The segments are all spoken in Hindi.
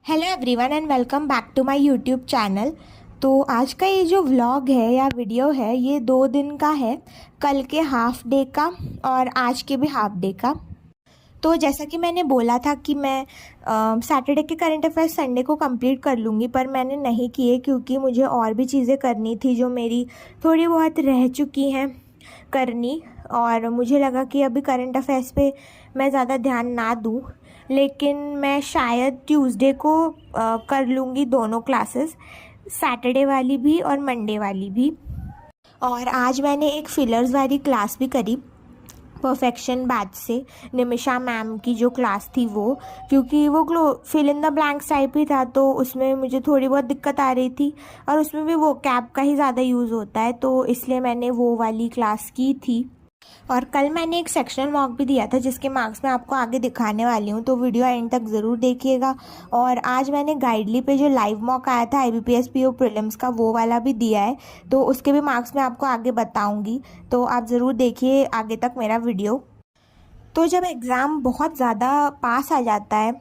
Hello everyone and welcome back to my YouTube channel. तो आज का ये जो व्लॉग है या वीडियो है ये 2 दिन का है, कल के हाफ डे का और आज के भी हाफ डे का। तो जैसा कि मैंने बोला था कि मैं सैटरडे के करंट अफेयर्स संडे को कंप्लीट कर लूँगी, पर मैंने नहीं किए क्योंकि मुझे और भी चीज़ें करनी थी जो मेरी थोड़ी बहुत रह चुकी हैं करनी। और मुझे लगा कि अभी करंट अफेयर्स पे मैं ज़्यादा ध्यान ना दूँ, लेकिन मैं शायद ट्यूसडे को कर लूँगी दोनों क्लासेस, सैटरडे वाली भी और मंडे वाली भी। और आज मैंने एक फिलर्स वाली क्लास भी करी परफेक्शन बैच से, निमिषा मैम की जो क्लास थी वो, क्योंकि वो fill in the blanks type ही था तो उसमें मुझे थोड़ी बहुत दिक्कत आ रही थी और उसमें भी वो कैप का ही ज़्यादा यूज़ होता है, तो इसलिए मैंने वो वाली क्लास की थी। और कल मैंने एक सेक्शनल मॉक भी दिया था जिसके मार्क्स मैं आपको आगे दिखाने वाली हूँ, तो वीडियो एंड तक ज़रूर देखिएगा। और आज मैंने गाइडली पे जो लाइव मॉक आया था IBPS PO प्रीलिम्स का वो वाला भी दिया है, तो उसके भी मार्क्स मैं आपको आगे बताऊँगी, तो आप ज़रूर देखिए आगे तक मेरा वीडियो। तो जब एग्ज़ाम बहुत ज़्यादा पास आ जाता है,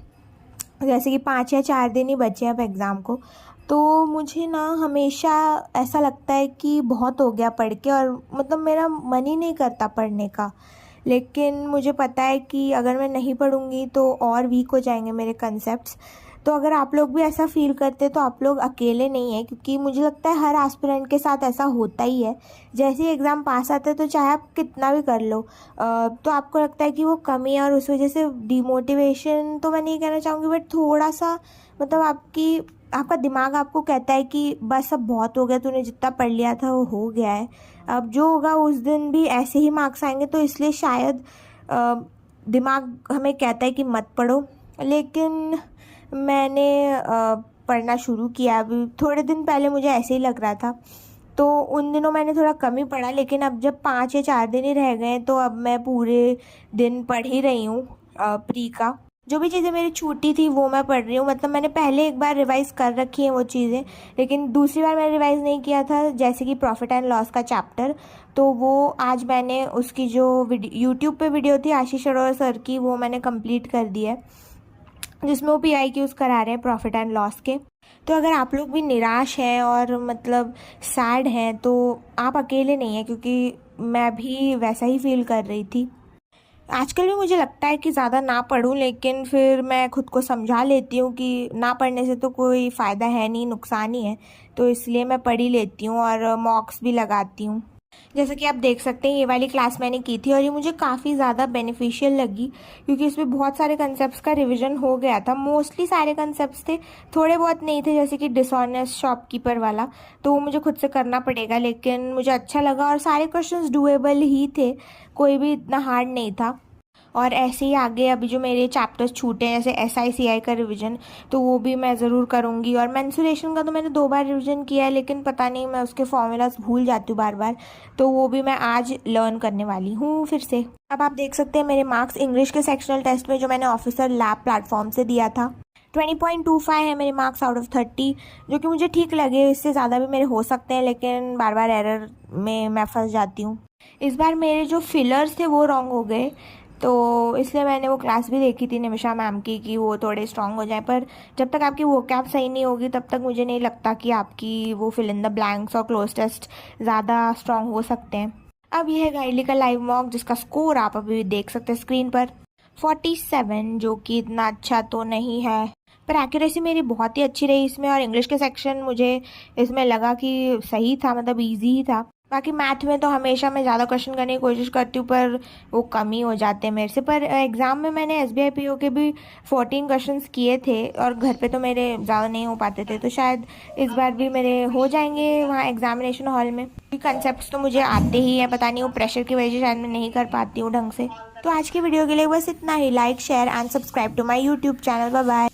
जैसे कि 5 या 4 दिन ही बचे हैं अब एग्ज़ाम को, तो मुझे ना हमेशा ऐसा लगता है कि बहुत हो गया पढ़ के, और मतलब मेरा मन ही नहीं करता पढ़ने का। लेकिन मुझे पता है कि अगर मैं नहीं पढ़ूंगी तो और वीक हो जाएंगे मेरे कंसेप्ट्स। तो अगर आप लोग भी ऐसा फील करते तो आप लोग अकेले नहीं हैं, क्योंकि मुझे लगता है हर एस्पिरेंट के साथ ऐसा होता ही है। जैसे ही एग्ज़ाम पास आता है तो चाहे आप कितना भी कर लो तो आपको लगता है कि वो कमी है, और उस वजह से डिमोटिवेशन तो मैं नहीं कहना चाहूँगी, बट थोड़ा सा मतलब आपका दिमाग आपको कहता है कि बस अब बहुत हो गया, तूने जितना पढ़ लिया था वो हो गया है, अब जो होगा उस दिन भी ऐसे ही मार्क्स आएंगे। तो इसलिए शायद दिमाग हमें कहता है कि मत पढ़ो, लेकिन मैंने पढ़ना शुरू किया। अभी थोड़े दिन पहले मुझे ऐसे ही लग रहा था, तो उन दिनों मैंने थोड़ा कम ही पढ़ा, लेकिन अब जब 5 या 4 दिन ही रह गए तो अब मैं पूरे दिन पढ़ ही रही हूँ। प्री का जो भी चीज़ें मेरी छूटी थी वो मैं पढ़ रही हूँ। मतलब मैंने पहले एक बार रिवाइज़ कर रखी है वो चीज़ें, लेकिन दूसरी बार मैंने रिवाइज़ नहीं किया था, जैसे कि प्रॉफिट एंड लॉस का चैप्टर। तो वो आज मैंने उसकी जो यूट्यूब पे वीडियो थी आशीष अरोड़ा सर की, वो मैंने कंप्लीट कर दी है, जिसमें वो PIQs करा रहे हैं प्रॉफिट एंड लॉस के। तो अगर आप लोग भी निराश हैं और मतलब सैड हैं तो आप अकेले नहीं हैं, क्योंकि मैं भी वैसा ही फील कर रही थी। आजकल भी मुझे लगता है कि ज़्यादा ना पढूं, लेकिन फिर मैं खुद को समझा लेती हूँ कि ना पढ़ने से तो कोई फ़ायदा है नहीं, नुकसान ही है, तो इसलिए मैं पढ़ ही लेती हूँ और मॉक्स भी लगाती हूँ। जैसा कि आप देख सकते हैं ये वाली क्लास मैंने की थी और ये मुझे काफ़ी ज़्यादा बेनिफिशियल लगी, क्योंकि इसमें बहुत सारे कंसेप्ट्स का रिवीजन हो गया था। मोस्टली सारे कंसेप्ट्स थे, थोड़े बहुत नहीं थे, जैसे कि डिसऑनेस्ट शॉपकीपर वाला, तो वो मुझे खुद से करना पड़ेगा, लेकिन मुझे अच्छा लगा और सारे क्वेश्चंस डुएबल ही थे, कोई भी इतना हार्ड नहीं था। और ऐसे ही आगे अभी जो मेरे चैप्टर्स छूटे हैं, जैसे SICI का रिवीजन, तो वो भी मैं ज़रूर करूँगी। और मेंसुरेशन का तो मैंने 2 बार रिवीजन किया है, लेकिन पता नहीं मैं उसके फॉर्मूलाज भूल जाती हूँ बार बार, तो वो भी मैं आज लर्न करने वाली हूँ फिर से। अब आप देख सकते हैं मेरे मार्क्स इंग्लिश के सेक्शनल टेस्ट में जो मैंने ऑफिसर लैब प्लेटफॉर्म से दिया था, 20.25 है मेरे मार्क्स आउट ऑफ 30, जो कि मुझे ठीक लगे। इससे ज़्यादा भी मेरे हो सकते हैं, लेकिन बार बार एरर में मैं फंस जाती हूँ। इस बार मेरे जो फिलर्स थे वो रॉन्ग हो गए, तो इसलिए मैंने वो क्लास भी देखी थी निमिषा मैम की कि वो थोड़े स्ट्रॉन्ग हो जाए, पर जब तक आपकी वो कैप सही नहीं होगी तब तक मुझे नहीं लगता कि आपकी वो फिल इन द ब्लैंक्स और क्लोज टेस्ट ज़्यादा स्ट्रॉन्ग हो सकते हैं। अब यह है गाइडली का लाइव मॉक, जिसका स्कोर आप अभी देख सकते हैं स्क्रीन पर, 47, जो कि इतना अच्छा तो नहीं है, पर एक्यूरेसी मेरी बहुत ही अच्छी रही इसमें। और इंग्लिश के सेक्शन मुझे इसमें लगा कि सही था, मतलब इजी ही था। बाकी मैथ में तो हमेशा मैं ज़्यादा क्वेश्चन करने की कोशिश करती हूँ, पर वो कम ही हो जाते हैं मेरे से। पर एग्ज़ाम में मैंने SBI PO के भी 14 क्वेश्चंस किए थे और घर पे तो मेरे ज़्यादा नहीं हो पाते थे, तो शायद इस बार भी मेरे हो जाएंगे वहाँ एग्जामिनेशन हॉल में। कंसेप्ट तो मुझे आते ही हैं, पता नहीं वो प्रेशर की वजह से शायद मैं नहीं कर पाती हूँ ढंग से। तो आज की वीडियो के लिए बस इतना ही। Like, share and subscribe to my YouTube channel. Bye bye.